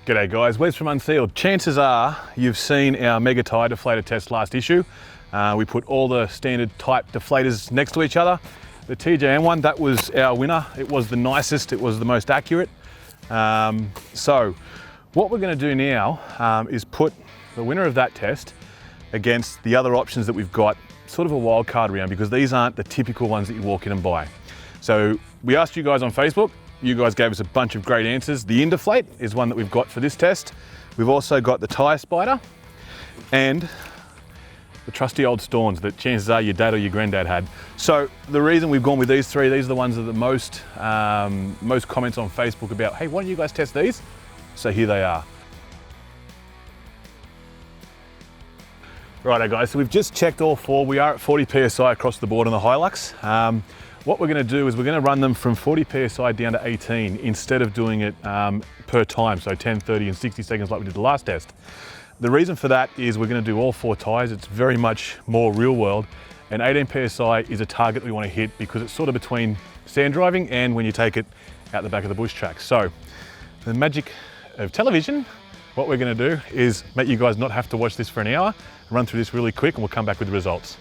G'day guys, Wes from Unsealed. Chances are you've seen our mega tyre deflator test last issue. We put all the standard type deflators next to each other. The TJM one, that was our winner. It was the nicest, it was the most accurate. So what we're going to do now is put the winner of that test against the other options that we've got, sort of a wild card round, because these aren't the typical ones that you walk in and buy. So we asked you guys on Facebook. You guys gave us a bunch of great answers. The Indeflate is one that we've got for this test. We've also got the Tyre Spider and the trusty old Stauns that chances are your dad or your granddad had. So the reason we've gone with these three, these are the ones that are the most comments on Facebook about, hey, why don't you guys test these? So here they are. Righto guys, so we've just checked all four. We are at 40 PSI across the board on the Hilux. What we're going to do is we're going to run them from 40 PSI down to 18 instead of doing it per time, so 10, 30 and 60 seconds like we did the last test. The reason for that is we're going to do all four tyres. It's very much more real world, and 18 PSI is a target we want to hit because it's sort of between sand driving and when you take it out the back of the bush track. So the magic of television, what we're going to do is make you guys not have to watch this for an hour, run through this really quick and we'll come back with the results.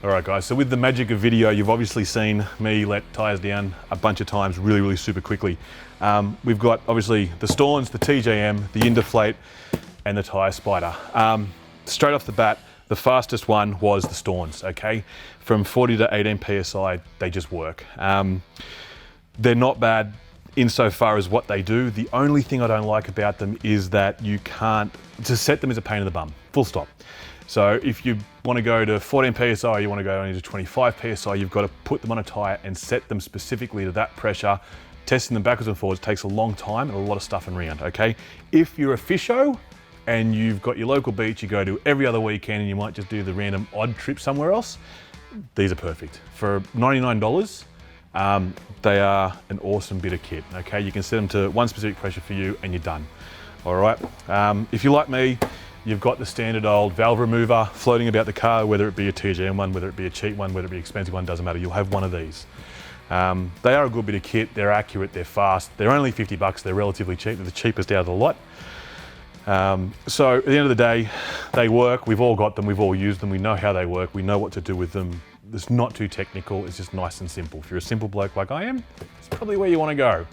All right guys, so with the magic of video, you've obviously seen me let tyres down a bunch of times really super quickly. We've got obviously the Stauns, the TJM, the Indeflate and the Tyre Spider. Straight off the bat, the fastest one was the Stauns, okay? From 40 to 18 PSI, they just work. They're not bad insofar as what they do. The only thing I don't like about them is that you can't, to set them is a pain in the bum, full stop. So if you want to go to 14 PSI, or you want to go only to 25 PSI, you've got to put them on a tyre and set them specifically to that pressure. Testing them backwards and forwards takes a long time and a lot of stuff around, okay? If you're a fisho and you've got your local beach, you go to every other weekend and you might just do the random odd trip somewhere else, these are perfect. For $99, they are an awesome bit of kit, okay? You can set them to one specific pressure for you and you're done, all right? If you're like me, you've got the standard old valve remover floating about the car, whether it be a TGM one, whether it be a cheap one, whether it be an expensive one, doesn't matter, you'll have one of these. They are a good bit of kit, they're accurate, they're fast, they're only 50 bucks, they're relatively cheap, they're the cheapest out of the lot. So at the end of the day, they work, we've all got them, we've all used them, we know how they work, we know what to do with them. It's not too technical, it's just nice and simple. If you're a simple bloke like I am, it's probably where you want to go.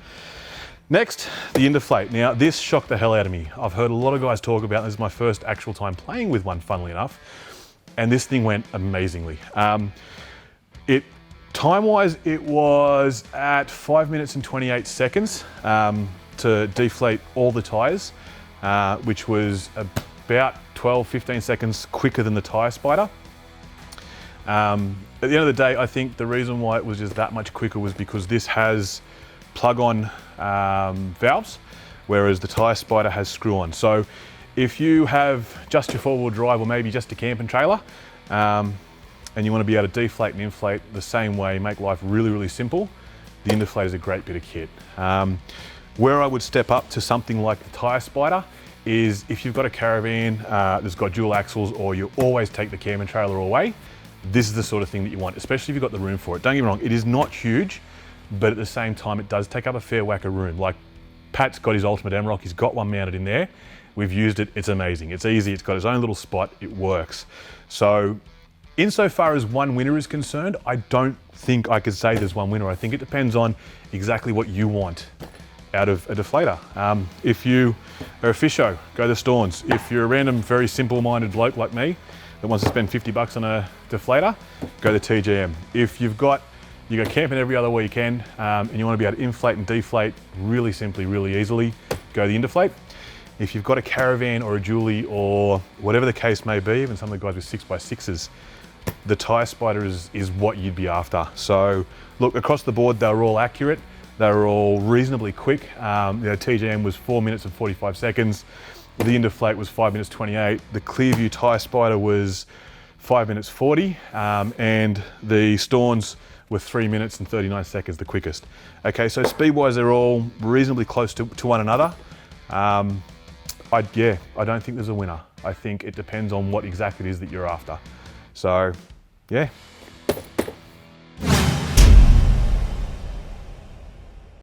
Next, the Indeflate. Now, this shocked the hell out of me. I've heard a lot of guys talk about, this is my first actual time playing with one, funnily enough, and this thing went amazingly. Time-wise, it was at 5 minutes and 28 seconds to deflate all the tyres, which was about 12, 15 seconds quicker than the Tyre Spider. At the end of the day, I think the reason why it was just that much quicker was because this has plug-on valves, whereas the Tyre Spider has screw-on. So if you have just your four-wheel drive or maybe just a camper trailer, and you want to be able to deflate and inflate the same way, make life really simple, the Indeflate is a great bit of kit. Where I would step up to something like the Tyre Spider is if you've got a caravan that's got dual axles, or you always take the cam and trailer away, this is the sort of thing that you want, especially if you've got the room for it. Don't get me wrong, it is not huge, but at the same time, it does take up a fair whack of room. Like Pat's got his Ultimate M-Rock, he's got one mounted in there. We've used it, it's amazing. It's easy, it's got its own little spot, it works. So, insofar as one winner is concerned, I don't think I could say there's one winner. I think it depends on exactly what you want out of a deflator. If you are a fisho, go the Stauns. If you're a random, very simple-minded bloke like me that wants to spend 50 bucks on a deflator, go the TGM. If you go camping every other weekend and you want to be able to inflate and deflate really simply, really easily, go the Indeflate. If you've got a caravan or a dually or whatever the case may be, even some of the guys with 6x6s, the Tyre Spider is what you'd be after. So look, across the board, they were all accurate. They were all reasonably quick. TGM was 4 minutes and 45 seconds. The Indeflate was 5 minutes 28. The Clearview Tyre Spider was 5 minutes 40. And the Stauns were 3 minutes and 39 seconds, the quickest. Okay, so speed-wise, they're all reasonably close to one another. I don't think there's a winner. I think it depends on what exactly it is that you're after. So, yeah.